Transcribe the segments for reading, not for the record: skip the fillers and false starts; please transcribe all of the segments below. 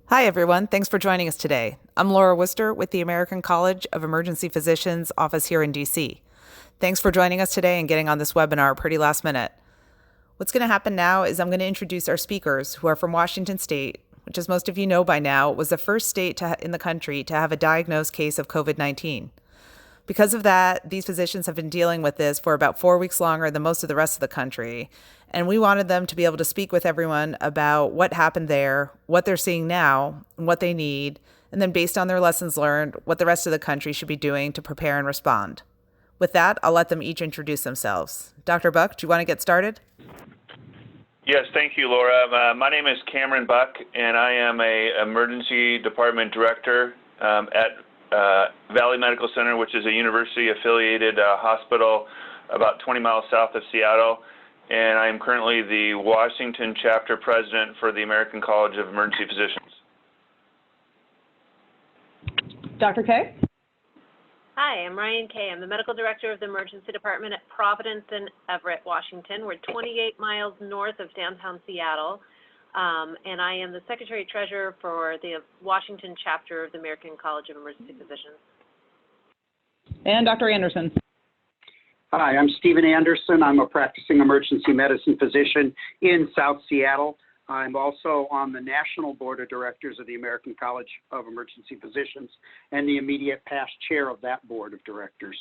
Hi, everyone. Thanks for joining us today. I'm Laura Worcester with the American College of Emergency Physicians office here in DC. Thanks for joining us today and getting on this webinar pretty last minute. What's going to happen now is I'm going to introduce our speakers who are from Washington State, which, as most of you know by now, was the first state in the country to have a diagnosed case of COVID-19. Because of that, these physicians have been dealing with this for about 4 weeks longer than most of the rest of the country. And we wanted them to be able to speak with everyone about what happened there, what they're seeing now, and what they need, and then based on their lessons learned, what the rest of the country should be doing to prepare and respond. With that, I'll let them each introduce themselves. Dr. Buck, do you want to get started? Yes, thank you, Laura. My name is Cameron Buck, and I am a emergency department director at Valley Medical Center, which is a university-affiliated hospital about 20 miles south of Seattle. And I am currently the Washington chapter president for the American College of Emergency Physicians. Dr. Kay? Hi, I'm Ryan Kay. I'm the medical director of the emergency department at Providence in Everett, Washington. We're 28 miles north of downtown Seattle. And I am the secretary-treasurer for the Washington chapter of the American College of Emergency Physicians. And Dr. Anderson. Hi, I'm Stephen Anderson. I'm a practicing emergency medicine physician in South Seattle. I'm also on the National Board of Directors of the American College of Emergency Physicians and the immediate past chair of that board of directors.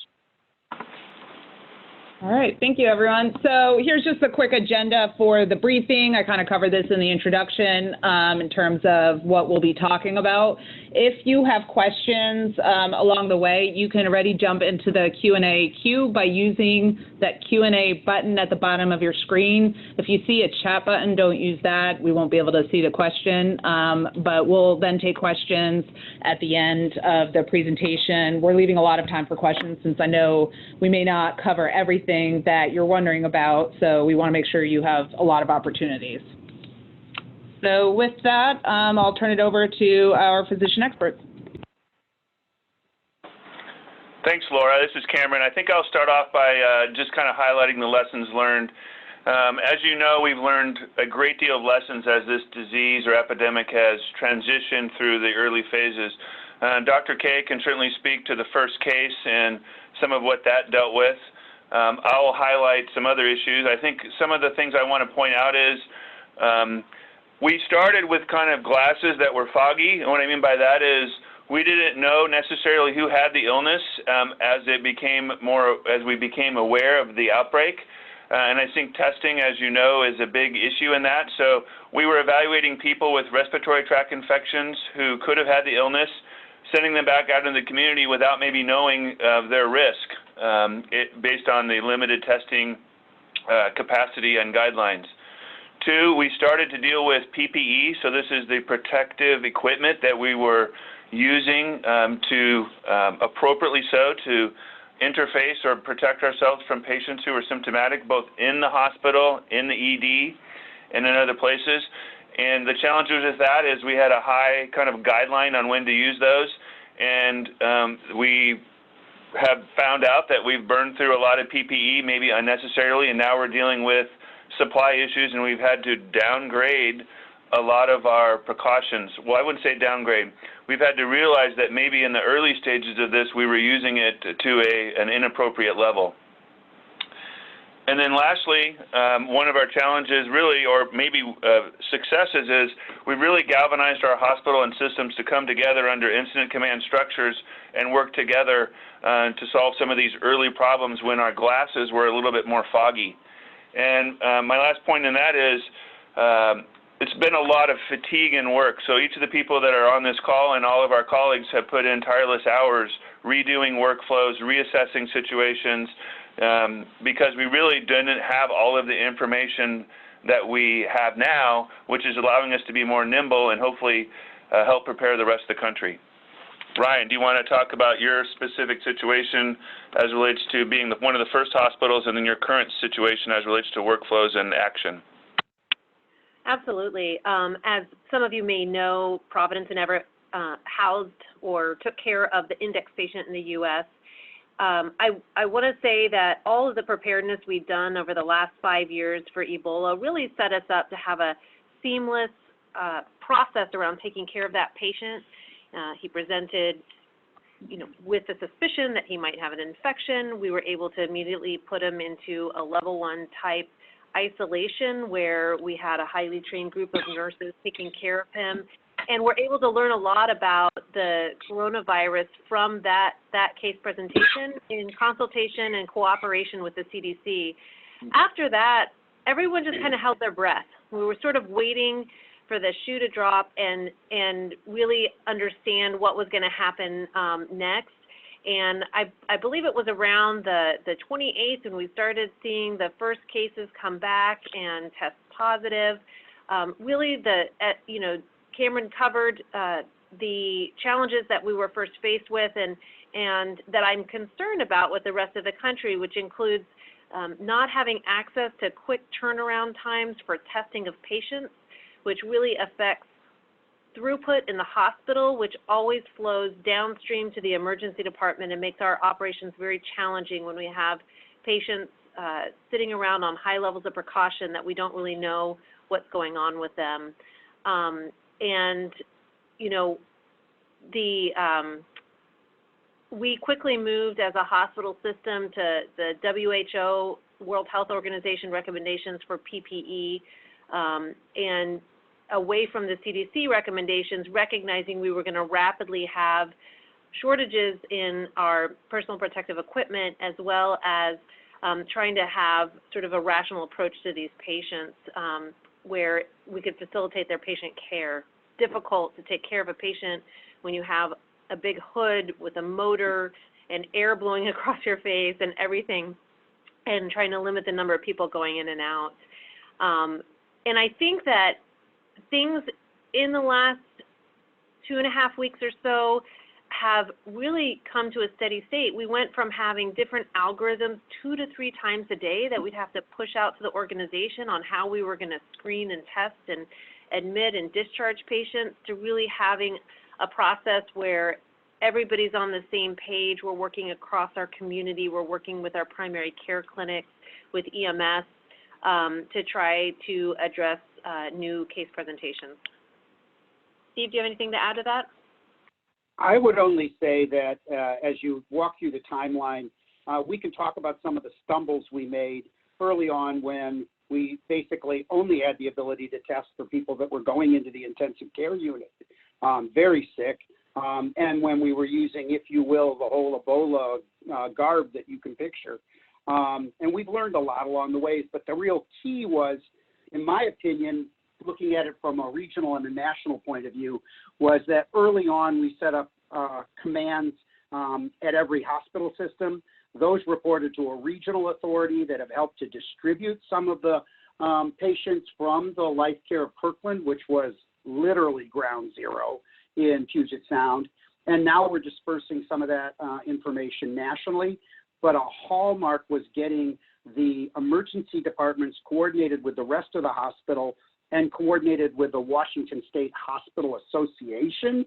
All right, thank you, everyone. So here's just a quick agenda for the briefing. I kind of covered this in the introduction in terms of what we'll be talking about. If you have questions along the way, you can already jump into the Q&A queue by using that Q&A button at the bottom of your screen. If you see a chat button, don't use that. We won't be able to see the question, but we'll then take questions at the end of the presentation. We're leaving a lot of time for questions since I know we may not cover everything that you're wondering about, so we want to make sure you have a lot of opportunities. So with that, I'll turn it over to our physician experts. Thanks, Laura. This is Cameron. I think I'll start off by just kind of highlighting the lessons learned. As you know, we've learned a great deal of lessons as this disease or epidemic has transitioned through the early phases. Dr. Kay can certainly speak to the first case and some of what that dealt with. I'll highlight some other issues. I think some of the things I want to point out is we started with kind of glasses that were foggy, and what I mean by that is we didn't know necessarily who had the illness as we became aware of the outbreak. And I think testing, as you know, is a big issue in that. So we were evaluating people with respiratory tract infections who could have had the illness, sending them back out in the community without maybe knowing their risk based on the limited testing capacity and guidelines. 2, we started to deal with PPE, so this is the protective equipment that we were using appropriately so to interface or protect ourselves from patients who were symptomatic, both in the hospital, in the ED, and in other places. And the challenges with that is we had a high kind of guideline on when to use those, and we have found out that we've burned through a lot of PPE, maybe unnecessarily, and now we're dealing with supply issues, and we've had to downgrade a lot of our precautions. Well, I wouldn't say downgrade. We've had to realize that maybe in the early stages of this, we were using it to an inappropriate level. And then lastly, one of our challenges really, or maybe successes, is we really galvanized our hospital and systems to come together under incident command structures and work together to solve some of these early problems when our glasses were a little bit more foggy. And my last point in that is it's been a lot of fatigue and work. So each of the people that are on this call and all of our colleagues have put in tireless hours redoing workflows, reassessing situations, because we really didn't have all of the information that we have now, which is allowing us to be more nimble and hopefully help prepare the rest of the country. Ryan, do you want to talk about your specific situation as relates to being one of the first hospitals and then your current situation as relates to workflows and action? Absolutely. As some of you may know, Providence and Everett housed or took care of the index patient in the U.S. I want to say that all of the preparedness we've done over the last 5 years for Ebola really set us up to have a seamless process around taking care of that patient. He presented, with the suspicion that he might have an infection. We were able to immediately put him into a level 1 type isolation where we had a highly trained group of nurses taking care of him. And we're able to learn a lot about the coronavirus from that case presentation in consultation and cooperation with the CDC. After that, everyone just kind of held their breath. We were sort of waiting for the shoe to drop and really understand what was going to happen next. And I believe it was around the 28th when we started seeing the first cases come back and test positive. Really, Cameron covered the challenges that we were first faced with and that I'm concerned about with the rest of the country, which includes not having access to quick turnaround times for testing of patients, which really affects throughput in the hospital, which always flows downstream to the emergency department and makes our operations very challenging when we have patients sitting around on high levels of precaution that we don't really know what's going on with them. We quickly moved as a hospital system to the WHO, World Health Organization recommendations for PPE, and away from the CDC recommendations, recognizing we were going to rapidly have shortages in our personal protective equipment, as well as trying to have sort of a rational approach to these patients where we could facilitate their patient care. Difficult to take care of a patient when you have a big hood with a motor and air blowing across your face and everything, and trying to limit the number of people going in and out. And I think that things in the last 2.5 weeks or so have really come to a steady state. We went from having different algorithms 2 to 3 times a day that we'd have to push out to the organization on how we were going to screen and test and admit and discharge patients, to really having a process where everybody's on the same page. We're working across our community. We're working with our primary care clinics, with EMS, to try to address new case presentations. Steve, do you have anything to add to that? I would only say that as you walk through the timeline, we can talk about some of the stumbles we made early on when we basically only had the ability to test for people that were going into the intensive care unit, very sick, and when we were using, if you will, the whole Ebola garb that you can picture. And we've learned a lot along the way, but the real key was, in my opinion, looking at it from a regional and a national point of view, was that early on we set up commands at every hospital system. Those reported to a regional authority that have helped to distribute some of the patients from the Life Care of Kirkland, which was literally ground zero in Puget Sound. And now we're dispersing some of that information nationally. But a hallmark was getting the emergency departments coordinated with the rest of the hospital and coordinated with the Washington State Hospital Association,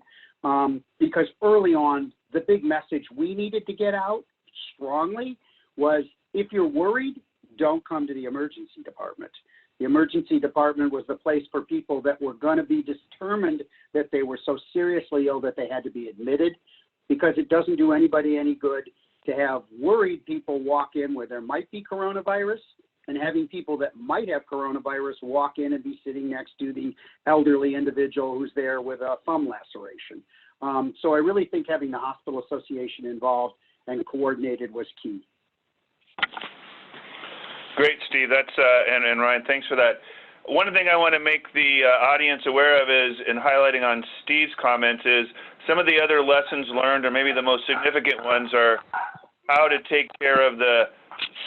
because early on, the big message we needed to get out strongly was, if you're worried, don't come to the emergency department. The emergency department was the place for people that were going to be determined that they were so seriously ill that they had to be admitted, because it doesn't do anybody any good to have worried people walk in where there might be coronavirus, and having people that might have coronavirus walk in and be sitting next to the elderly individual who's there with a thumb laceration. So I really think having the hospital association involved and coordinated was key. Great, Steve. That's and Ryan, thanks for that. One thing I want to make the audience aware of is, in highlighting on Steve's comments, is some of the other lessons learned, or maybe the most significant ones, are how to take care of the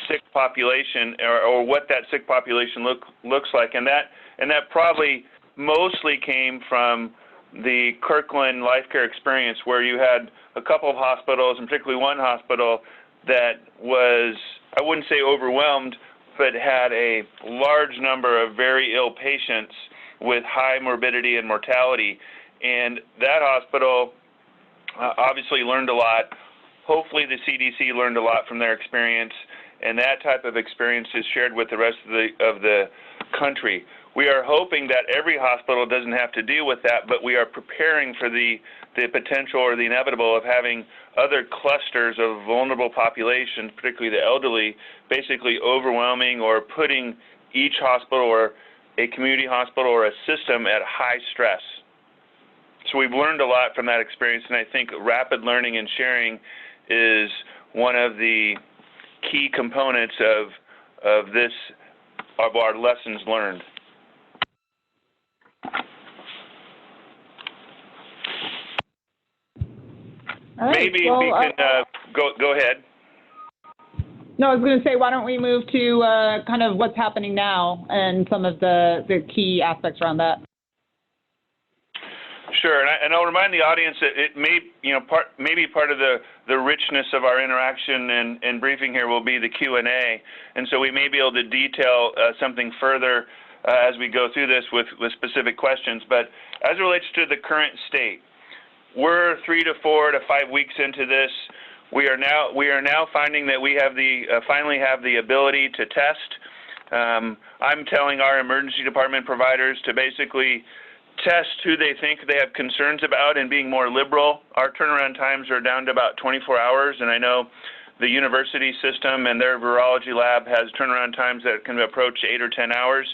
sick population, or what that sick population looks like, and that probably mostly came from the Kirkland Life Care experience, where you had a couple of hospitals, and particularly one hospital that was, I wouldn't say overwhelmed, but had a large number of very ill patients with high morbidity and mortality. And that hospital obviously learned a lot. Hopefully the CDC learned a lot from their experience, and that type of experience is shared with the rest of the country. we are hoping that every hospital doesn't have to deal with that, but we are preparing for the potential or the inevitable of having other clusters of vulnerable populations, particularly the elderly, basically overwhelming or putting each hospital or a community hospital or a system at high stress. So we've learned a lot from that experience, and I think rapid learning and sharing is one of the key components of our lessons learned. All right, maybe we can go ahead. No, I was going to say, why don't we move to kind of what's happening now and some of the key aspects around that. Sure, and I'll remind the audience that it may, maybe part of the richness of our interaction and briefing here will be the Q&A, and so we may be able to detail something further as we go through this with specific questions. But as it relates to the current state, we're 3 to 4 to 5 weeks into this. We are now finding that we have finally have the ability to test. I'm telling our emergency department providers to basically test who they think they have concerns about and being more liberal. Our turnaround times are down to about 24 hours, and I know the university system and their virology lab has turnaround times that can approach 8 or 10 hours.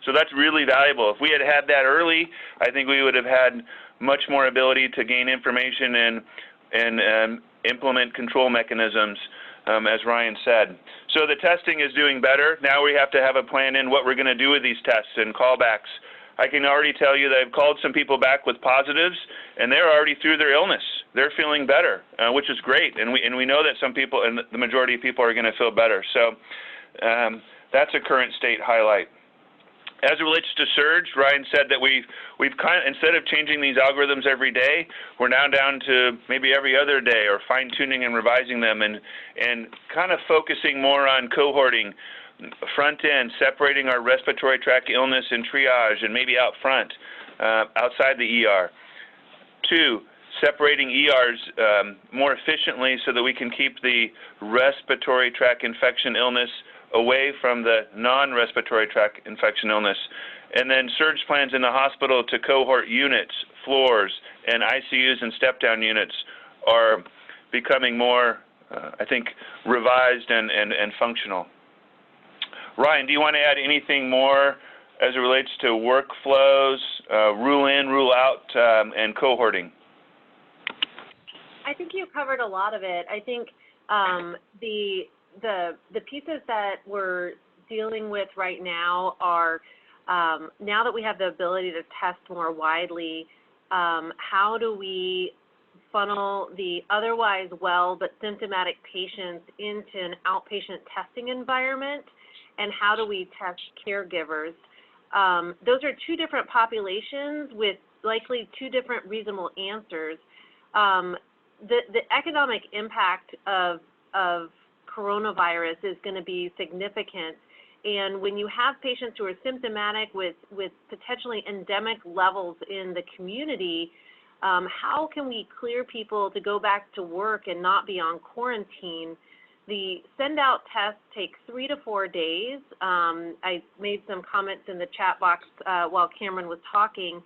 So that's really valuable. If we had had that early, I think we would have had much more ability to gain information and implement control mechanisms, as Ryan said. So the testing is doing better. Now we have to have a plan in what we're going to do with these tests and callbacks. I can already tell you that I've called some people back with positives, and they're already through their illness. They're feeling better, which is great. And we know that some people, and the majority of people, are going to feel better. So that's a current state highlight. As it relates to surge, Ryan said that we've instead of changing these algorithms every day, we're now down to maybe every other day, or fine-tuning and revising them, and kind of focusing more on cohorting, front end, separating our respiratory tract illness and triage, and maybe out front, outside the ER. 2, separating ERs more efficiently so that we can keep the respiratory tract infection illness away from the non-respiratory tract infection illness. And then surge plans in the hospital to cohort units, floors, and ICUs and step-down units are becoming more, I think, revised and functional. Ryan, do you want to add anything more as it relates to workflows, rule in, rule out, and cohorting? I think you covered a lot of it. I think the pieces that we're dealing with right now are, now that we have the ability to test more widely, how do we funnel the otherwise well but symptomatic patients into an outpatient testing environment, and how do we test caregivers? Those are two different populations with likely two different reasonable answers. The economic impact of coronavirus is going to be significant, and when you have patients who are symptomatic with potentially endemic levels in the community, how can we clear people to go back to work and not be on quarantine? The send-out tests take 3 to 4 days. I made some comments in the chat box while Cameron was talking,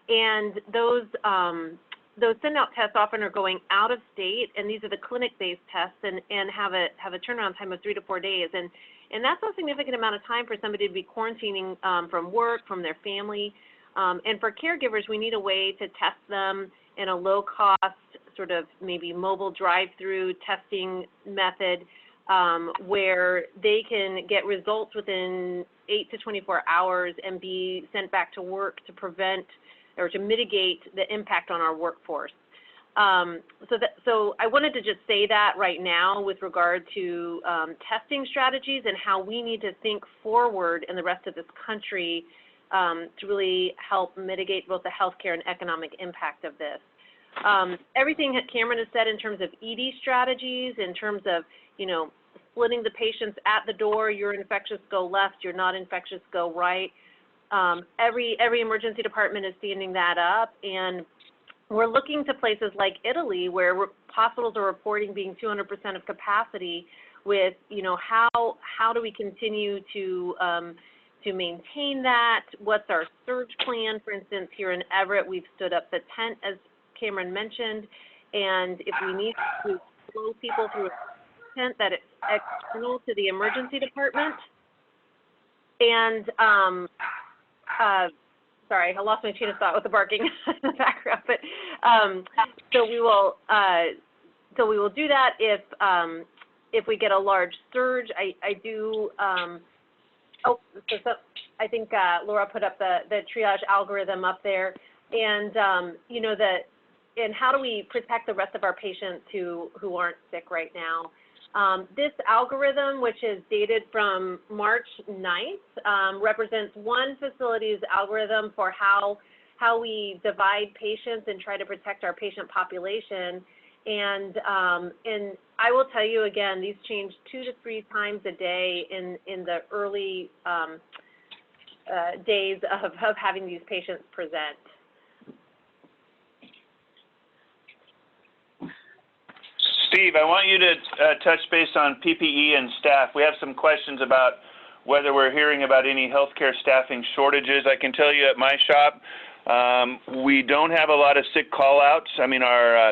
and those send-out tests often are going out of state, and these are the clinic-based tests, and have a turnaround time of 3 to 4 days, and that's a significant amount of time for somebody to be quarantining from work, from their family, and for caregivers, we need a way to test them in a low-cost, sort of maybe mobile drive-through testing method, where they can get results within 8 to 24 hours and be sent back to work to prevent or to mitigate the impact on our workforce. So I wanted to just say that right now with regard to testing strategies and how we need to think forward in the rest of this country to really help mitigate both the healthcare and economic impact of this. Everything that Cameron has said in terms of ED strategies, in terms of, splitting the patients at the door, you're infectious, go left, you're not infectious, go right. Every emergency department is standing that up, and we're looking to places like Italy where hospitals are reporting being 200% of capacity with, how do we continue to to maintain that? What's our surge plan? For instance, here in Everett, we've stood up the tent, as Cameron mentioned, and if we need to flow people through a tent that is external to the emergency department. And, sorry, I lost my train of thought with the barking in the background, but so we will do that if we get a large surge. I think Laura put up the triage algorithm up there, and and how do we protect the rest of our patients who aren't sick right now? This algorithm, which is dated from March 9th, represents one facility's algorithm for how we divide patients and try to protect our patient population. And I will tell you again, these change 2 to 3 times a day in the early days of having these patients present. Steve, I want you to touch base on PPE and staff. We have some questions about whether we're hearing about any healthcare staffing shortages. I can tell you at my shop, we don't have a lot of sick call-outs. I mean,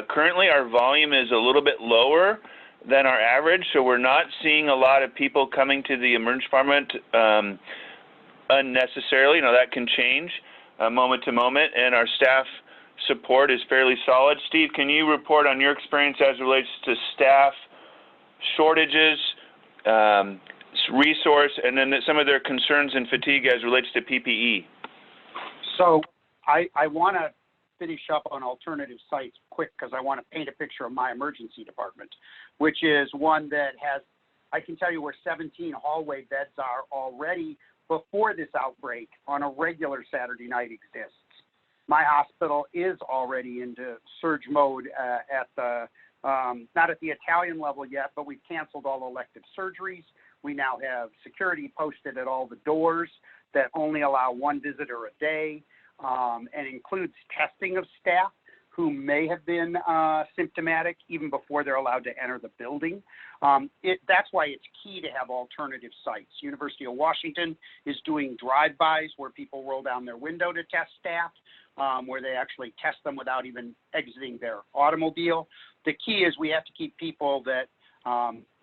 currently our volume is a little bit lower than our average, so we're not seeing a lot of people coming to the emergency department unnecessarily. That can change moment to moment, and our staff support is fairly solid. Steve, can you report on your experience as it relates to staff shortages, resource, and then some of their concerns and fatigue as it relates to PPE? So I want to finish up on alternative sites quick because I want to paint a picture of my emergency department, which is one that has, I can tell you where 17 hallway beds are already before this outbreak on a regular Saturday night exists. My hospital is already into surge mode at the, not at the Italian level yet, but we've canceled all elective surgeries. We now have security posted at all the doors that only allow one visitor a day, and includes testing of staff who may have been symptomatic even before they're allowed to enter the building. That's why it's key to have alternative sites. University of Washington is doing drive-bys where people roll down their window to test staff, where they actually test them without even exiting their automobile. The key is we have to keep people that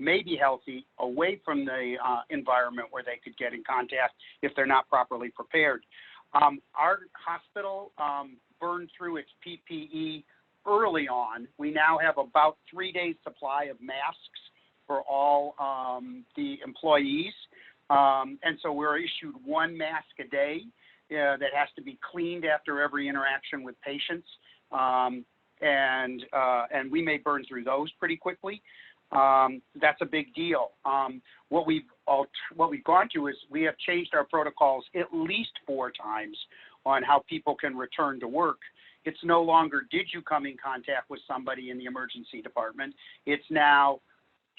may be healthy away from the environment where they could get in contact if they're not properly prepared. Our hospital burned through its PPE early on. We now have about 3 days supply of masks for all the employees. And so we're issued 1 mask a day that has to be cleaned after every interaction with patients. And we may burn through those pretty quickly. That's a big deal. What we've gone to is we have changed our protocols at least 4 times on how people can return to work. It's no longer, did you come in contact with somebody in the emergency department? It's now,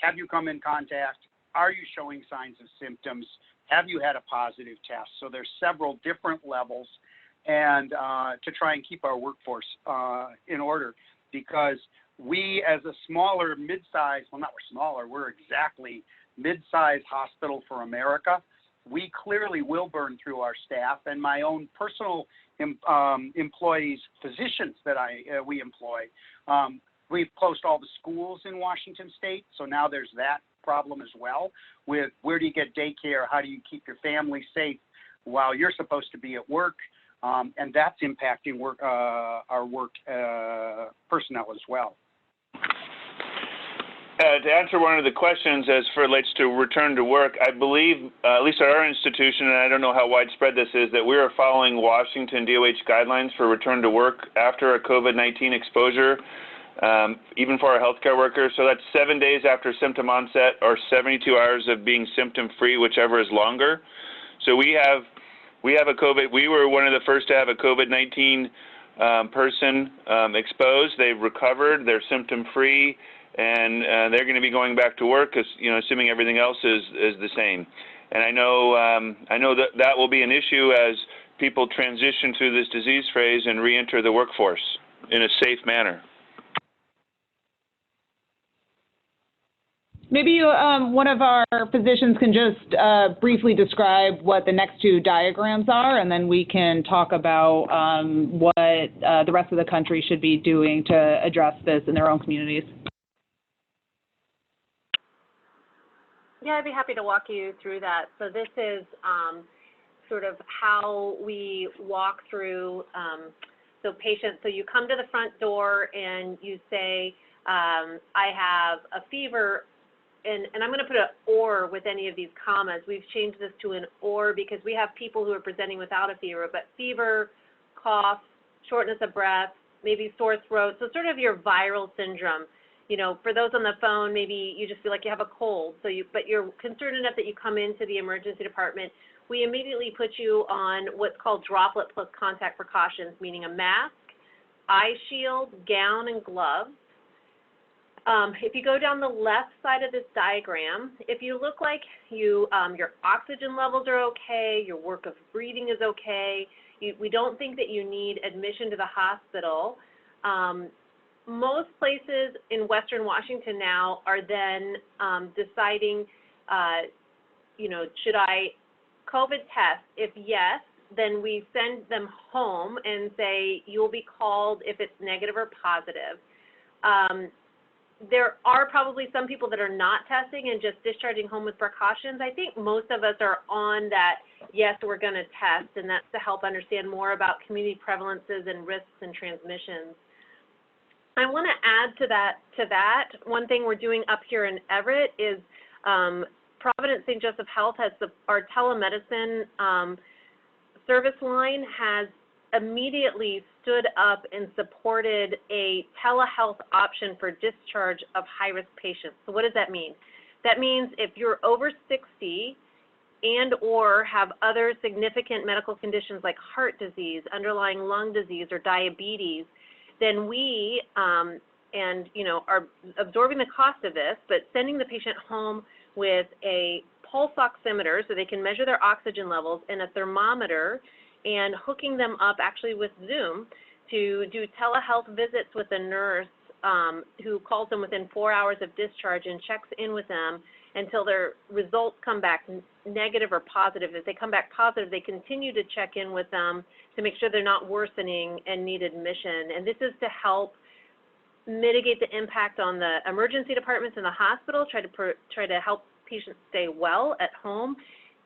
have you come in contact? Are you showing signs of symptoms? Have you had a positive test? So there's several different levels, and to try and keep our workforce in order, because we, as a smaller, mid-size, well, not we're smaller, we're exactly mid-sized hospital for America, we clearly will burn through our staff. And my own personal employees, physicians that we employ, we've closed all the schools in Washington State, so now there's that problem as well with where do you get daycare, how do you keep your family safe while you're supposed to be at work, and that's impacting our work personnel as well. To answer one of the questions as for relates to return to work, I believe, at least at our institution, and I don't know how widespread this is, that we are following Washington DOH guidelines for return to work after a COVID-19 exposure, even for our healthcare workers. So that's 7 days after symptom onset or 72 hours of being symptom-free, whichever is longer. So we have a COVID, we were one of the first to have a COVID-19 person exposed. They've recovered, they're symptom-free, and they're going to be going back to work, because, assuming everything else is the same. And I know that will be an issue as people transition through this disease phase and re-enter the workforce in a safe manner. Maybe one of our physicians can just briefly describe what the next two diagrams are, and then we can talk about what the rest of the country should be doing to address this in their own communities. Yeah, I'd be happy to walk you through that. So this is sort of how we walk through, so patients, so you come to the front door and you say, I have a fever, and I'm going to put an or with any of these commas. We've changed this to an or because we have people who are presenting without a fever, but fever, cough, shortness of breath, maybe sore throat, so sort of your viral syndrome. You know, for those on the phone, maybe you just feel like you have a cold, but you're concerned enough that you come into the emergency department. We immediately put you on what's called droplet plus contact precautions, meaning a mask, eye shield, gown, and gloves. If you go down the left side of this diagram, if you look like your oxygen levels are okay, your work of breathing is okay, we don't think that you need admission to the hospital, most places in Western Washington now are then deciding, should I COVID test? If yes, then we send them home and say you'll be called if it's negative or positive. There are probably some people that are not testing and just discharging home with precautions. I think most of us are on that, yes, we're going to test, and that's to help understand more about community prevalences and risks and transmissions. I want to add to that, one thing we're doing up here in Everett is Providence St. Joseph Health has our telemedicine service line has immediately stood up and supported a telehealth option for discharge of high-risk patients. So what does that mean? That means if you're over 60 and or have other significant medical conditions like heart disease, underlying lung disease, or diabetes, then we are absorbing the cost of this, but sending the patient home with a pulse oximeter so they can measure their oxygen levels and a thermometer, and hooking them up actually with Zoom to do telehealth visits with a nurse who calls them within 4 hours of discharge and checks in with them until their results come back negative or positive. If they come back positive, they continue to check in with them to make sure they're not worsening and need admission. And this is to help mitigate the impact on the emergency departments in the hospital, try to help patients stay well at home,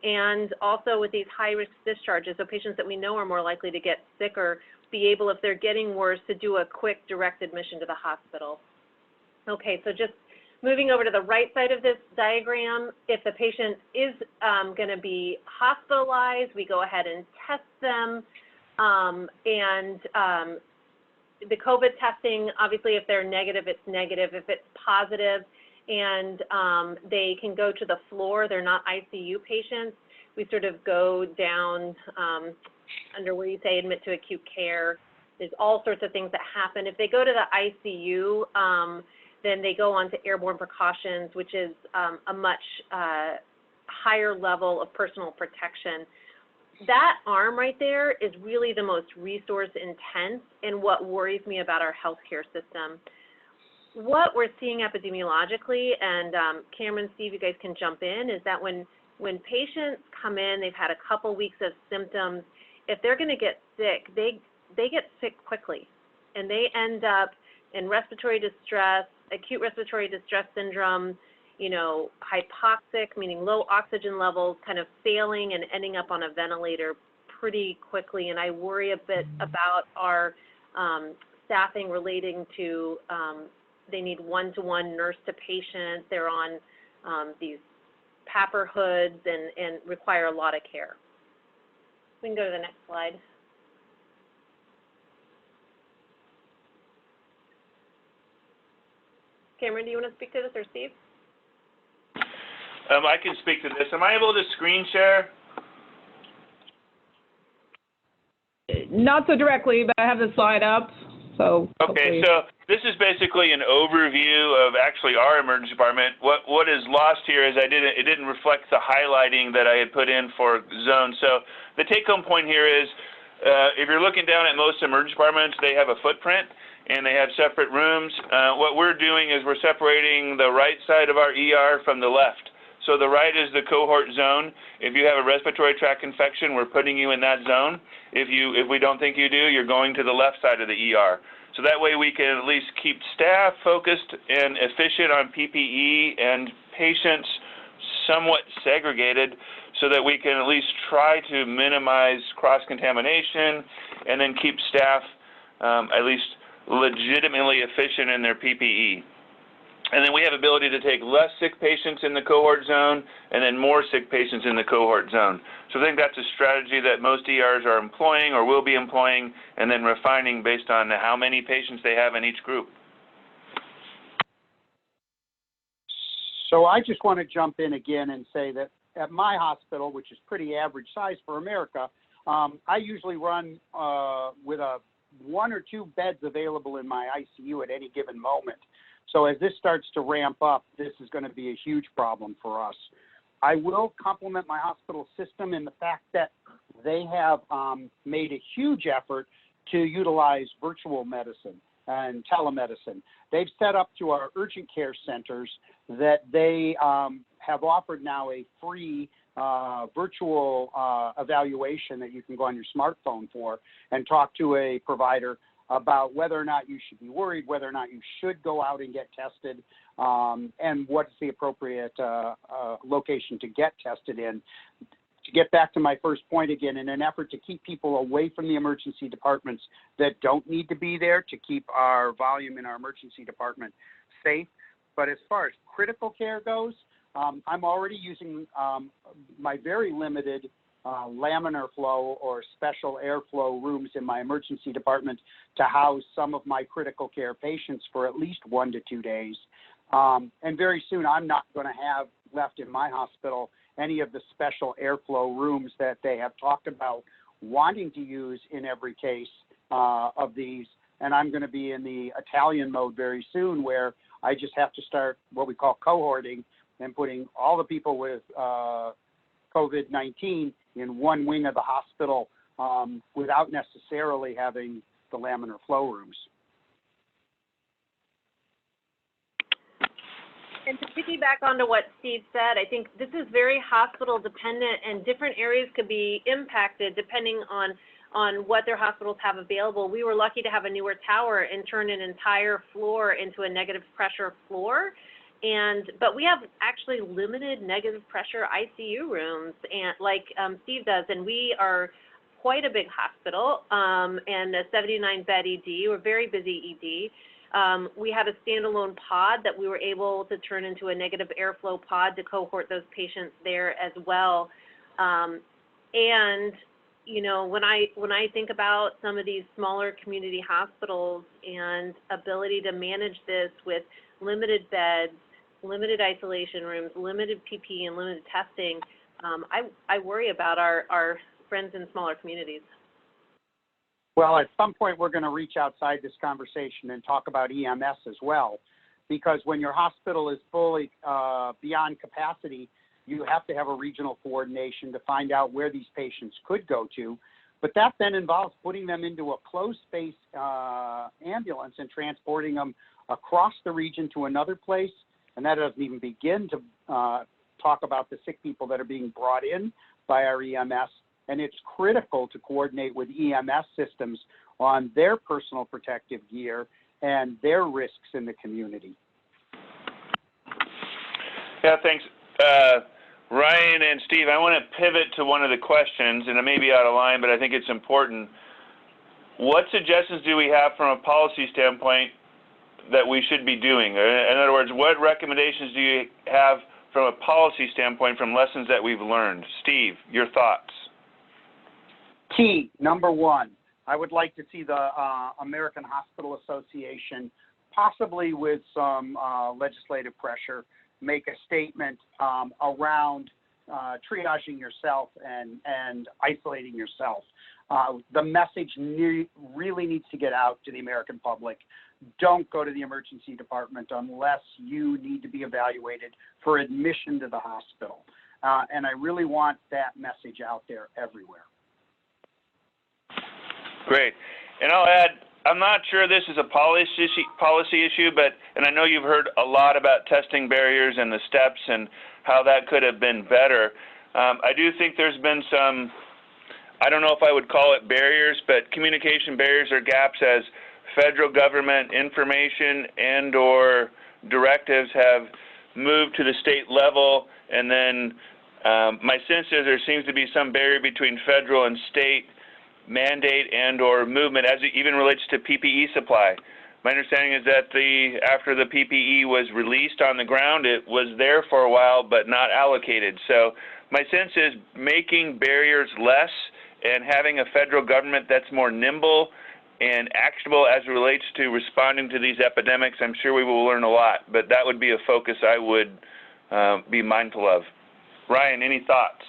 and also with these high-risk discharges, so patients that we know are more likely to get sick or be able, if they're getting worse, to do a quick direct admission to the hospital. Okay, so just moving over to the right side of this diagram, if the patient is going to be hospitalized, we go ahead and test them, the COVID testing, obviously if they're negative, it's negative. If it's positive and they can go to the floor, they're not ICU patients, we sort of go down under where you say admit to acute care. There's all sorts of things that happen. If they go to the ICU, then they go on to airborne precautions, which is a much higher level of personal protection. That arm right there is really the most resource intense and what worries me about our healthcare system. What we're seeing epidemiologically, and Cameron, Steve, you guys can jump in, is that when patients come in, they've had a couple weeks of symptoms, if they're going to get sick, they get sick quickly, and they end up in respiratory distress, acute respiratory distress syndrome, hypoxic, meaning low oxygen levels, kind of failing and ending up on a ventilator pretty quickly. And I worry a bit about our staffing relating to they need one-to-one nurse to patient. They're on these PAPR hoods and require a lot of care. We can go to the next slide. Cameron, do you want to speak to this, or Steve? I can speak to this. Am I able to screen share? Not so directly, but I have the slide up. So okay, so this is basically an overview of actually our emergency department. What is lost here is it didn't reflect the highlighting that I had put in for zones. So the take-home point here is if you're looking down at most emergency departments, they have a footprint. and they have separate rooms. What we're doing is we're separating the right side of our ER from the left. So the right is the cohort zone. If you have a respiratory tract infection, we're putting you in that zone. If we don't think you do, you're going to the left side of the ER. So that way we can at least keep staff focused and efficient on PPE and patients somewhat segregated so that we can at least try to minimize cross-contamination and then keep staff at least legitimately efficient in their PPE. And then we have ability to take less sick patients in the cohort zone and then more sick patients in the cohort zone. So I think that's a strategy that most ERs are employing or will be employing and then refining based on how many patients they have in each group. So I just want to jump in again and say that at my hospital, which is pretty average size for America, I usually run with 1 or 2 beds available in my ICU at any given moment. So as this starts to ramp up, this is going to be a huge problem for us. I will compliment my hospital system in the fact that they have made a huge effort to utilize virtual medicine and telemedicine. They've set up to our urgent care centers that they have offered now a free virtual evaluation that you can go on your smartphone for and talk to a provider about whether or not you should be worried, whether or not you should go out and get tested, and what's the appropriate location to get tested in. To get back to my first point again, in an effort to keep people away from the emergency departments that don't need to be there, to keep our volume in our emergency department safe. But as far as critical care goes, I'm already using my very limited laminar flow or special airflow rooms in my emergency department to house some of my critical care patients for at least 1 to 2 days. And very soon I'm not going to have left in my hospital any of the special airflow rooms that they have talked about wanting to use in every case of these. And I'm going to be in the Italian mode very soon where I just have to start what we call cohorting and putting all the people with COVID-19 in one wing of the hospital without necessarily having the laminar flow rooms. And to piggyback onto what Steve said, I think this is very hospital dependent and different areas could be impacted depending on what their hospitals have available. We were lucky to have a newer tower and turn an entire floor into a negative pressure floor. But we have actually limited negative pressure ICU rooms, and like Steve does, and we are quite a big hospital and a 79-bed ED. We're very busy ED. We had a standalone pod that we were able to turn into a negative airflow pod to cohort those patients there as well. And you know, when I think about some of these smaller community hospitals and ability to manage this with limited beds, limited isolation rooms, limited PPE, and limited testing, I worry about our friends in smaller communities. Well, at some point we're going to reach outside this conversation and talk about EMS as well, because when your hospital is fully beyond capacity, you have to have a regional coordination to find out where these patients could go to. But that then involves putting them into a closed space ambulance and transporting them across the region to another place. And that doesn't even begin to talk about the sick people that are being brought in by our EMS. And it's critical to coordinate with EMS systems on their personal protective gear and their risks in the community. Yeah, thanks. Ryan and Steve, I want to pivot to one of the questions, and it may be out of line, but I think it's important. What suggestions do we have from a policy standpoint that we should be doing? In other words, what recommendations do you have from a policy standpoint from lessons that we've learned? Steve, your thoughts. Key, number one, I would like to see the American Hospital Association, possibly with some legislative pressure, make a statement around triaging yourself and isolating yourself. The message really needs to get out to the American public. Don't go to the emergency department unless you need to be evaluated for admission to the hospital. And I really want that message out there everywhere. Great. And I'll add, I'm not sure this is a policy issue, and I know you've heard a lot about testing barriers and the steps and how that could have been better. I do think there's been some, I don't know if I would call it barriers, but communication barriers or gaps as federal government information and or directives have moved to the state level, and then my sense is there seems to be some barrier between federal and state mandate and or movement as it even relates to PPE supply. My understanding is that after the PPE was released on the ground, it was there for a while but not allocated. So my sense is making barriers less and having a federal government that's more nimble and actionable as it relates to responding to these epidemics. I'm sure we will learn a lot, but that would be a focus I would be mindful of. Ryan, any thoughts?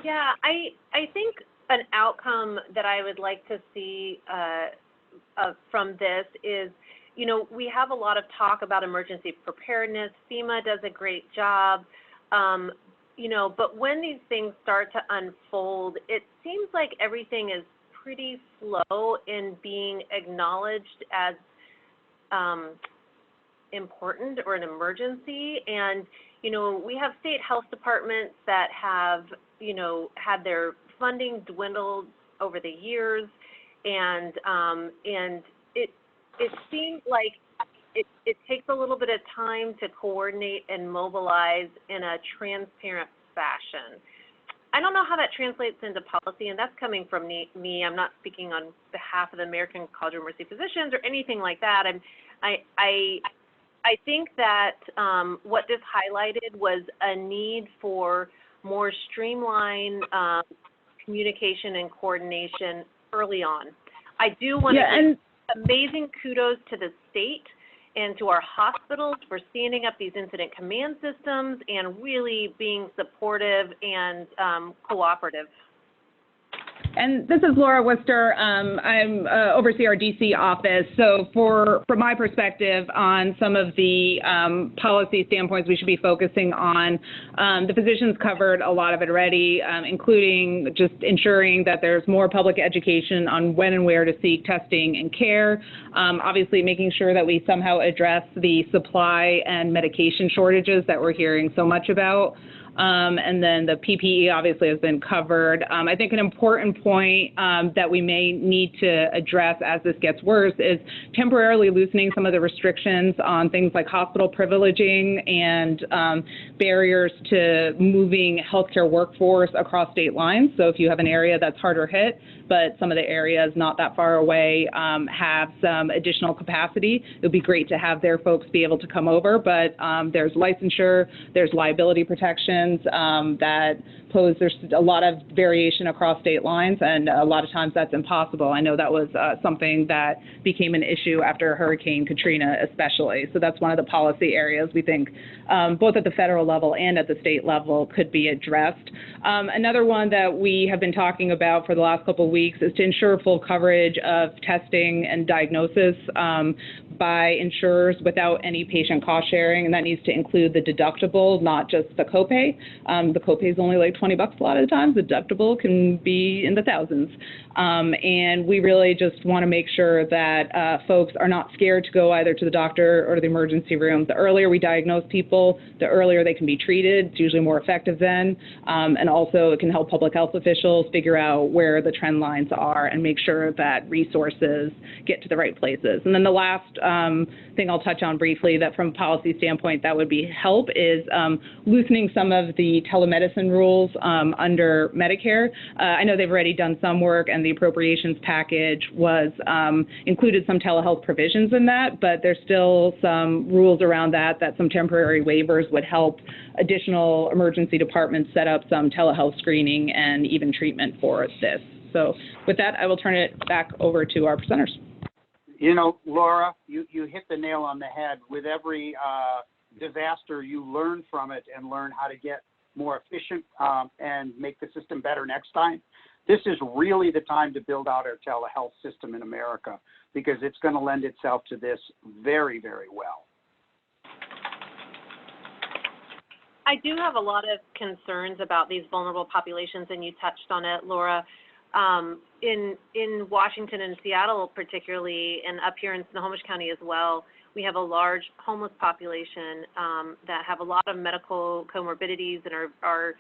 Yeah, I think an outcome that I would like to see from this is, you know, we have a lot of talk about emergency preparedness. FEMA does a great job, you know, but when these things start to unfold, it seems like everything is pretty slow in being acknowledged as important or an emergency. And, you know, we have state health departments that have, you know, had their funding dwindled over the years, and it seems like it takes a little bit of time to coordinate and mobilize in a transparent fashion. I don't know how that translates into policy, and that's coming from me. I'm not speaking on behalf of the American College of Emergency Physicians or anything like that. I think that what this highlighted was a need for more streamlined communication and coordination early on. I do want to give amazing kudos to the state and to our hospitals for standing up these incident command systems and really being supportive and cooperative. And this is Laura Worcester. I'm oversee our DC office. So from my perspective on some of the policy standpoints we should be focusing on, the physicians covered a lot of it already, including just ensuring that there's more public education on when and where to seek testing and care. Obviously making sure that we somehow address the supply and medication shortages that we're hearing so much about. And then the PPE obviously has been covered. I think an important point that we may need to address as this gets worse is temporarily loosening some of the restrictions on things like hospital privileging and barriers to moving healthcare workforce across state lines. So if you have an area that's harder hit, but some of the areas not that far away have some additional capacity, it would be great to have their folks be able to come over. But there's licensure, there's liability protections that pose, there's a lot of variation across state lines, and a lot of times that's impossible. I know that was something that became an issue after Hurricane Katrina especially. So that's one of the policy areas we think both at the federal level and at the state level could be addressed. Another one that we have been talking about for the last couple of weeks is to ensure full coverage of testing and diagnosis by insurers without any patient cost sharing, and that needs to include the deductible, not just the copay. The copay is only like $20 a lot of the times. The deductible can be in the thousands. And we really just want to make sure that folks are not scared to go either to the doctor or the emergency room. The earlier we diagnose people, the earlier they can be treated. It's usually more effective then. And also it can help public health officials figure out where the trend lines are and make sure that resources get to the right places. And then the last thing I'll touch on briefly that from a policy standpoint that would be help is loosening some of the telemedicine rules under Medicare. I know they've already done some work, and the appropriations package was included some telehealth provisions in that, but there's still some rules around that some temporary waivers would help additional emergency departments set up some telehealth screening and even treatment for this. So with that, I will turn it back over to our presenters. You know, Laura, you hit the nail on the head. With every disaster, you learn from it and learn how to get more efficient and make the system better next time. This is really the time to build out our telehealth system in America because it's going to lend itself to this very, very well. I do have a lot of concerns about these vulnerable populations, and you touched on it, Laura. In Washington and Seattle particularly, and up here in Snohomish County as well, we have a large homeless population that have a lot of medical comorbidities and are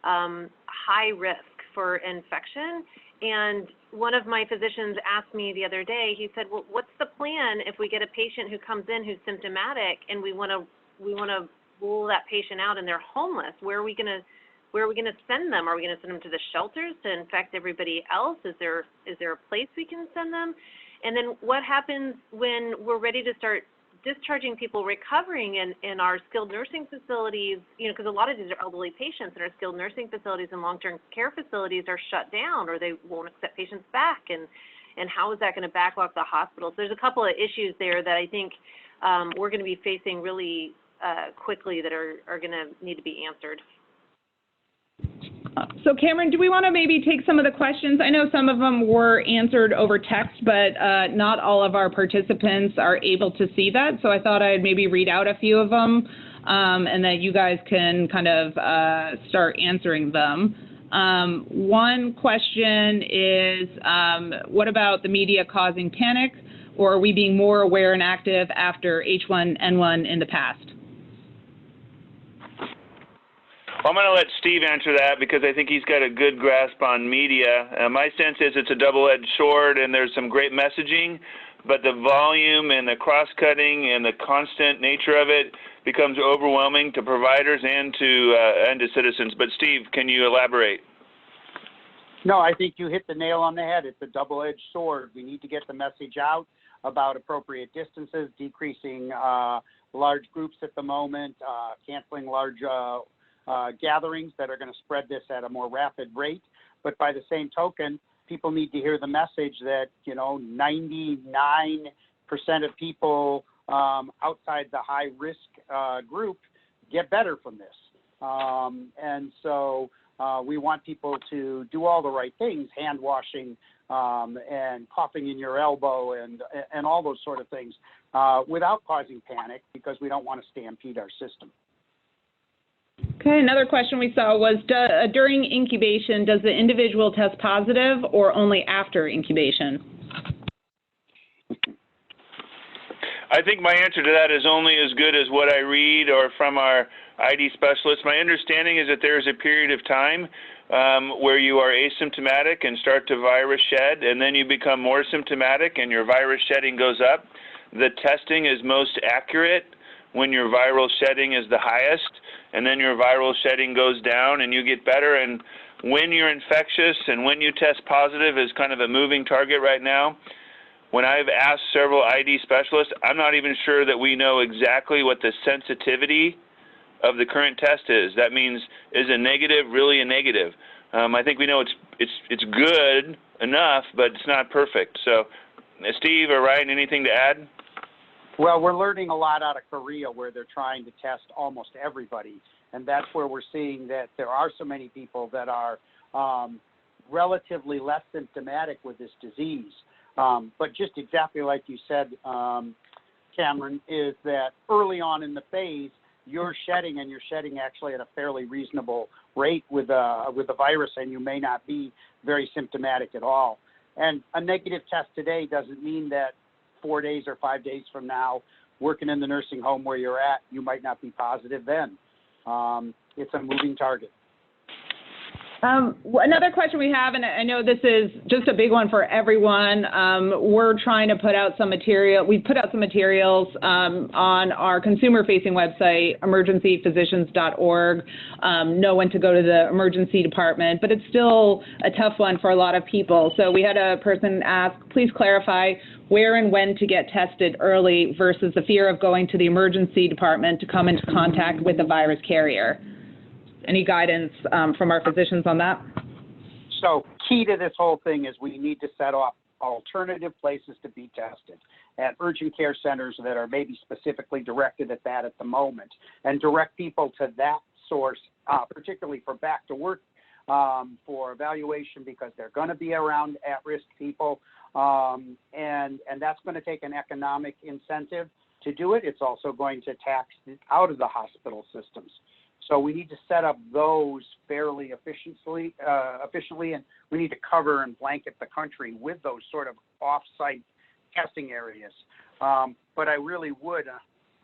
high risk for infection. And one of my physicians asked me the other day, he said, well, what's the plan if we get a patient who comes in who's symptomatic and we want to rule that patient out and they're homeless? Where are we going to send them? Are we going to send them to the shelters to infect everybody else? Is there a place we can send them? And then what happens when we're ready to start discharging people recovering in our skilled nursing facilities, because a lot of these are elderly patients, and our skilled nursing facilities and long-term care facilities are shut down, or they won't accept patients back, and how is that going to backlog the hospitals? There's a couple of issues there that I think we're going to be facing really quickly that are going to need to be answered. So Cameron, do we want to maybe take some of the questions? I know some of them were answered over text, but not all of our participants are able to see that. So I thought I'd maybe read out a few of them and that you guys can kind of start answering them. One question is, what about the media causing panic, or are we being more aware and active after H1N1 in the past? I'm going to let Steve answer that because I think he's got a good grasp on media. My sense is it's a double-edged sword, and there's some great messaging, but the volume and the cross-cutting and the constant nature of it becomes overwhelming to providers and to citizens. But Steve, can you elaborate? No, I think you hit the nail on the head. It's a double-edged sword. We need to get the message out about appropriate distances, decreasing large groups at the moment, canceling large gatherings that are going to spread this at a more rapid rate. But by the same token, people need to hear the message that, 99% of people outside the high risk group get better from this. And so we want people to do all the right things, hand washing and coughing in your elbow and all those sort of things without causing panic, because we don't want to stampede our system. Okay, another question we saw was, during incubation, does the individual test positive or only after incubation? I think my answer to that is only as good as what I read or from our ID specialists. My understanding is that there is a period of time where you are asymptomatic and start to virus shed, and then you become more symptomatic and your virus shedding goes up. The testing is most accurate when your viral shedding is the highest, and then your viral shedding goes down and you get better. And when you're infectious and when you test positive is kind of a moving target right now. When I've asked several ID specialists, I'm not even sure that we know exactly what the sensitivity of the current test is. That means, is a negative really a negative? I think we know it's good enough, but it's not perfect. So, Steve or Ryan, anything to add? Well, we're learning a lot out of Korea, where they're trying to test almost everybody, and that's where we're seeing that there are so many people that are relatively less symptomatic with this disease. But just exactly like you said, Cameron, is that early on in the phase, you're shedding actually at a fairly reasonable rate with the virus, and you may not be very symptomatic at all. And a negative test today doesn't mean that 4 days or 5 days from now, working in the nursing home where you're at, you might not be positive then. It's a moving target. Another question we have, and I know this is just a big one for everyone, we're trying to put out some material. We put out some materials on our consumer-facing website, emergencyphysicians.org, know when to go to the emergency department, but it's still a tough one for a lot of people. So we had a person ask, please clarify where and when to get tested early versus the fear of going to the emergency department to come into contact with a virus carrier. Any guidance from our physicians on that? So key to this whole thing is we need to set up alternative places to be tested at urgent care centers that are maybe specifically directed at that at the moment, and direct people to that source, particularly for back to work, for evaluation, because they're going to be around at-risk people, and that's going to take an economic incentive to do it. It's also going to tax out of the hospital systems. So we need to set up those fairly efficiently, and we need to cover and blanket the country with those sort of off-site testing areas. But I really would,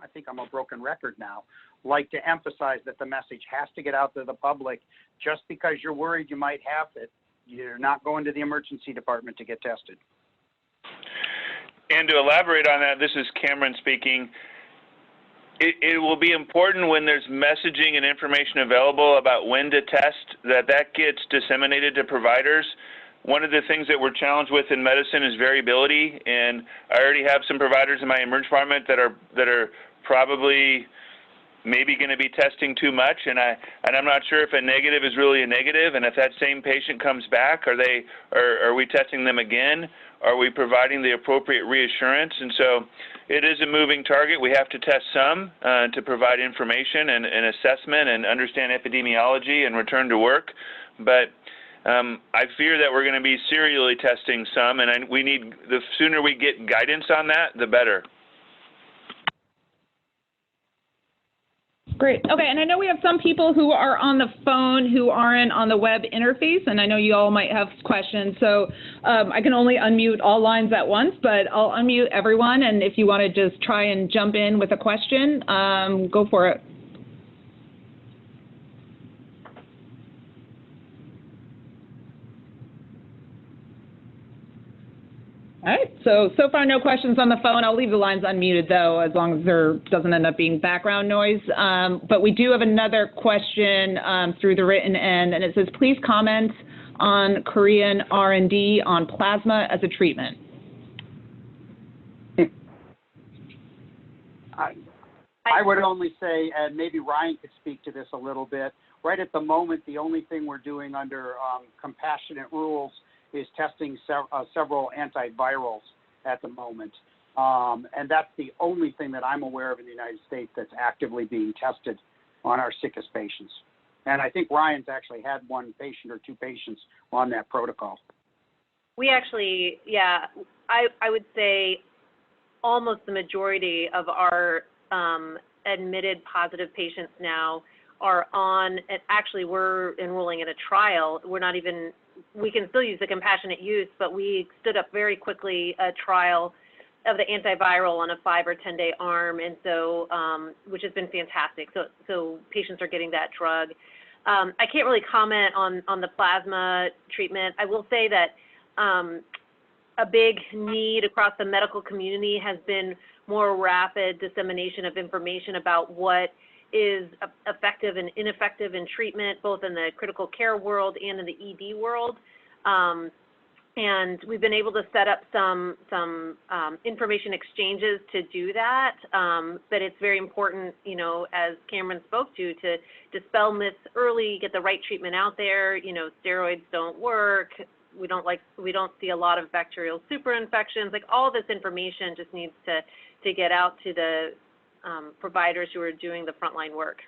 I think I'm a broken record now, like to emphasize that the message has to get out to the public. Just because you're worried you might have it, you're not going to the emergency department to get tested. And to elaborate on that, this is Cameron speaking. It will be important when there's messaging and information available about when to test that gets disseminated to providers. One of the things that we're challenged with in medicine is variability, and I already have some providers in my emergency department that are probably maybe going to be testing too much, and I'm not sure if a negative is really a negative, and if that same patient comes back, are we testing them again? Are we providing the appropriate reassurance? And so it is a moving target. We have to test some to provide information and assessment and understand epidemiology and return to work. But I fear that we're going to be serially testing some, and the sooner we get guidance on that, the better. Great. Okay, and I know we have some people who are on the phone who aren't on the web interface, and I know you all might have questions, so I can only unmute all lines at once, but I'll unmute everyone, and if you want to just try and jump in with a question, go for it. All right, so far no questions on the phone. I'll leave the lines unmuted though, as long as there doesn't end up being background noise. But we do have another question through the written end, and it says, please comment on Korean R&D on plasma as a treatment. I would only say, and maybe Ryan could speak to this a little bit, right at the moment, the only thing we're doing under compassionate rules is testing several antivirals at the moment. And that's the only thing that I'm aware of in the United States that's actively being tested on our sickest patients. And I think Ryan's actually had one patient or two patients on that protocol. We actually, yeah, I would say almost the majority of our admitted positive patients now are on, and actually we're enrolling in a trial. We're not even, we can still use the compassionate use, but we stood up very quickly a trial of the antiviral on a 5 or 10 day arm, and so, which has been fantastic. So patients are getting that drug. I can't really comment on the plasma treatment. I will say that a big need across the medical community has been more rapid dissemination of information about what is effective and ineffective in treatment, both in the critical care world and in the ED world. And we've been able to set up some information exchanges to do that. But it's very important, you know, as Cameron spoke to dispel myths early, get the right treatment out there. You know, steroids don't work. We don't see a lot of bacterial superinfections. Like, all this information just needs to get out to the providers who are doing the frontline work.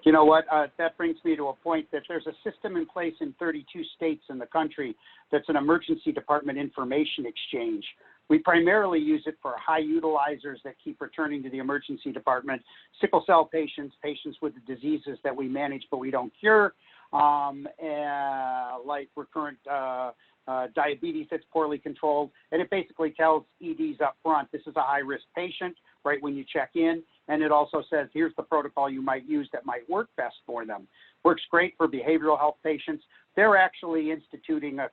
You know what, that brings me to a point that there's a system in place in 32 states in the country that's an emergency department information exchange. We primarily use it for high utilizers that keep returning to the emergency department, sickle cell patients, patients with the diseases that we manage but we don't cure, like recurrent diabetes that's poorly controlled. And it basically tells EDs up front, this is a high-risk patient, right when you check in, and it also says, here's the protocol you might use that might work best for them. Works great for behavioral health patients. They're actually instituting a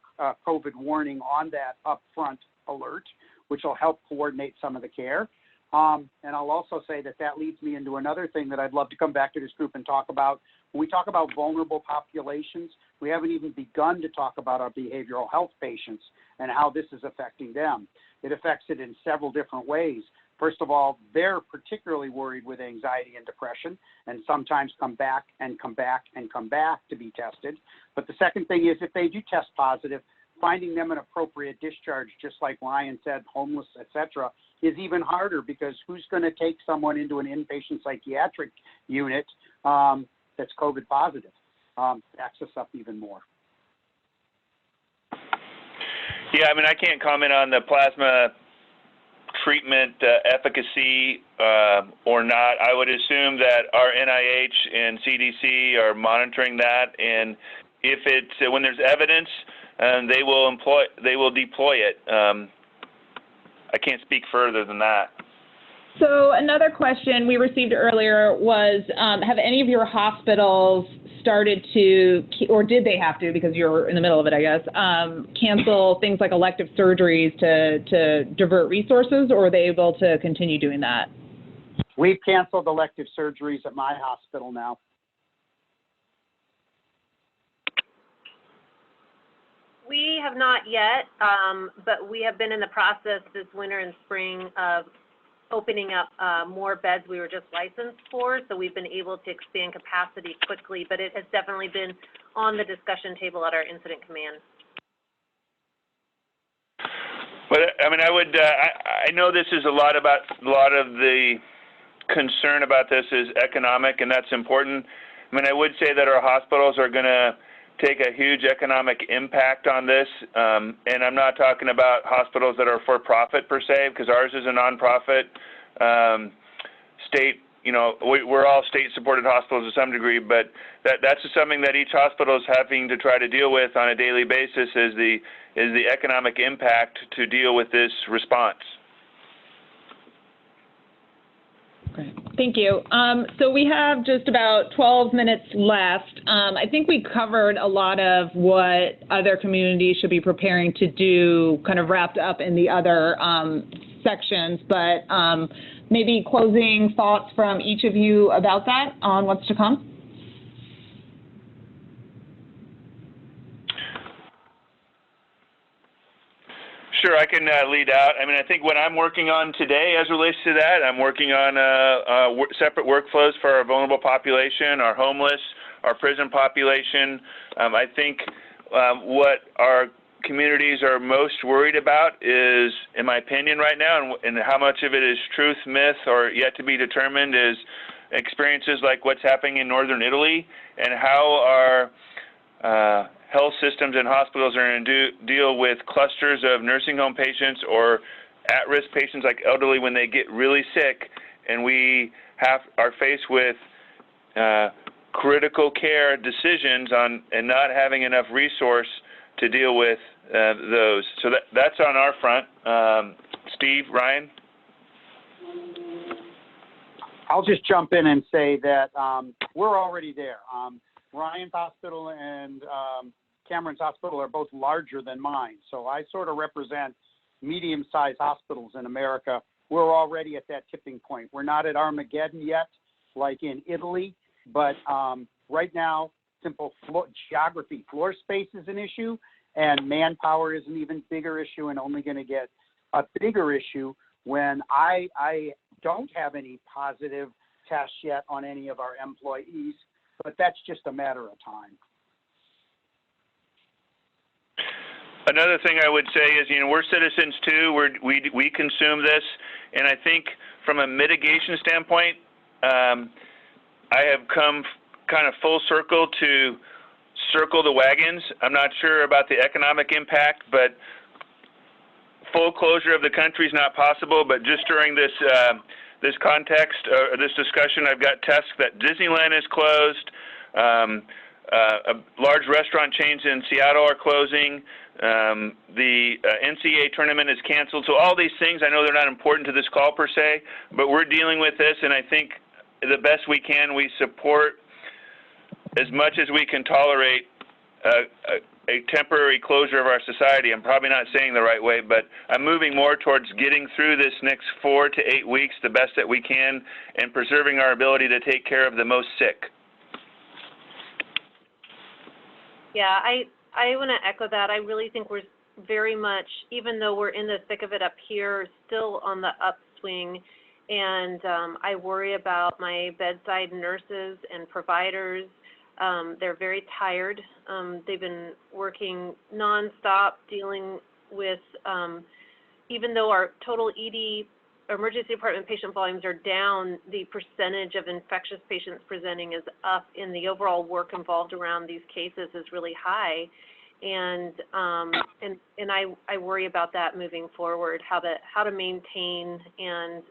COVID warning on that upfront alert, which will help coordinate some of the care. And I'll also say that leads me into another thing that I'd love to come back to this group and talk about. When we talk about vulnerable populations, we haven't even begun to talk about our behavioral health patients and how this is affecting them. It affects it in several different ways. First of all, they're particularly worried with anxiety and depression, and sometimes come back to be tested. But the second thing is, if they do test positive, finding them an appropriate discharge, just like Ryan said, homeless, etc., is even harder, because who's going to take someone into an inpatient psychiatric unit that's COVID positive? Backs us up even more. Yeah, I mean, I can't comment on the plasma treatment efficacy or not. I would assume that our NIH and CDC are monitoring that, and if it's when there's evidence, they will deploy it. I can't speak further than that. So another question we received earlier was, have any of your hospitals started to, or did they have to, because you're in the middle of it, I guess, cancel things like elective surgeries to divert resources, or are they able to continue doing that? We've canceled elective surgeries at my hospital now. We have not yet, but we have been in the process this winter and spring of opening up more beds we were just licensed for, so we've been able to expand capacity quickly, but it has definitely been on the discussion table at our incident command. But I mean, I know this is a lot of the concern about this is economic, and that's important. I mean, I would say that our hospitals are going to take a huge economic impact on this, and I'm not talking about hospitals that are for profit per se, because ours is a nonprofit state. You know, we're all state-supported hospitals to some degree, but that's just something that each hospital is having to try to deal with on a daily basis is the economic impact to deal with this response. Great. Thank you. So we have just about 12 minutes left. I think we covered a lot of what other communities should be preparing to do, kind of wrapped up in the other sections, but maybe closing thoughts from each of you about that on what's to come? Sure, I can lead out. I mean, I think what I'm working on today as relates to that, I'm working on separate workflows for our vulnerable population, our homeless, our prison population. I think what our communities are most worried about is, in my opinion right now, and how much of it is truth, myth, or yet to be determined, is experiences like what's happening in northern Italy and how our health systems and hospitals are going to deal with clusters of nursing home patients or at-risk patients like elderly when they get really sick, and we are faced with critical care decisions on and not having enough resource to deal with those. So that's on our front. Steve, Ryan? I'll just jump in and say that we're already there. Ryan's hospital and Cameron's hospital are both larger than mine. So I sort of represent medium-sized hospitals in America. We're already at that tipping point. We're not at Armageddon yet, like in Italy, but right now, simple geography, floor space is an issue, and manpower is an even bigger issue and only going to get a bigger issue when I don't have any positive tests yet on any of our employees, but that's just a matter of time. Another thing I would say is, we're citizens too. We consume this, and I think from a mitigation standpoint, I have come kind of full circle to circle the wagons. I'm not sure about the economic impact, but full closure of the country is not possible. But just during this this context, this discussion, I've got tests that Disneyland is closed. Large restaurant chains in Seattle are closing. The NCAA tournament is canceled. So all these things, I know they're not important to this call per se, but we're dealing with this, and I think the best we can, we support as much as we can tolerate a temporary closure of our society. I'm probably not saying the right way, but I'm moving more towards getting through this next 4 to 8 weeks the best that we can and preserving our ability to take care of the most sick. Yeah, I want to echo that. I really think we're very much, even though we're in the thick of it up here, still on the upswing. And I worry about my bedside nurses and providers. They're very tired. They've been working nonstop dealing with, even though our total ED, emergency department patient volumes are down, the percentage of infectious patients presenting is up, and the overall work involved around these cases is really high. and I worry about that moving forward, how to maintain, and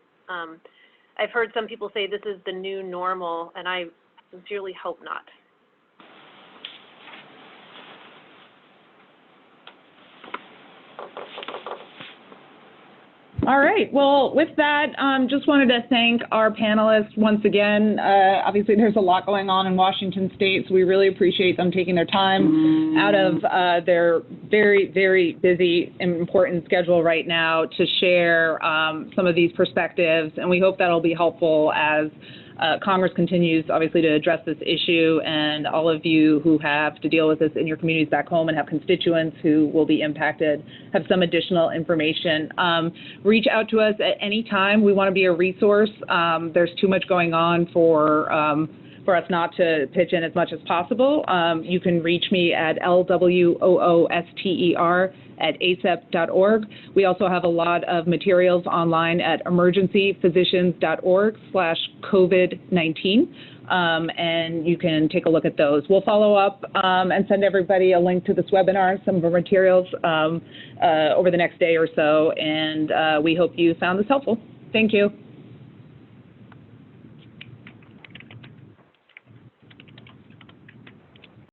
I've heard some people say this is the new normal, and I sincerely hope not. All right. Well, with that, just wanted to thank our panelists once again. Obviously, there's a lot going on in Washington State, so we really appreciate them taking their time out of their very, very busy and important schedule right now to share some of these perspectives, and we hope that'll be helpful as Congress continues, obviously, to address this issue, and all of you who have to deal with this in your communities back home and have constituents who will be impacted have some additional information. Reach out to us at any time. We want to be a resource. There's too much going on for us not to pitch in as much as possible. You can reach me at lwooster@acep.org. We also have a lot of materials online at emergencyphysicians.org/COVID-19, and you can take a look at those. We'll follow up and send everybody a link to this webinar, some of our materials over the next day or so, and we hope you found this helpful. Thank you.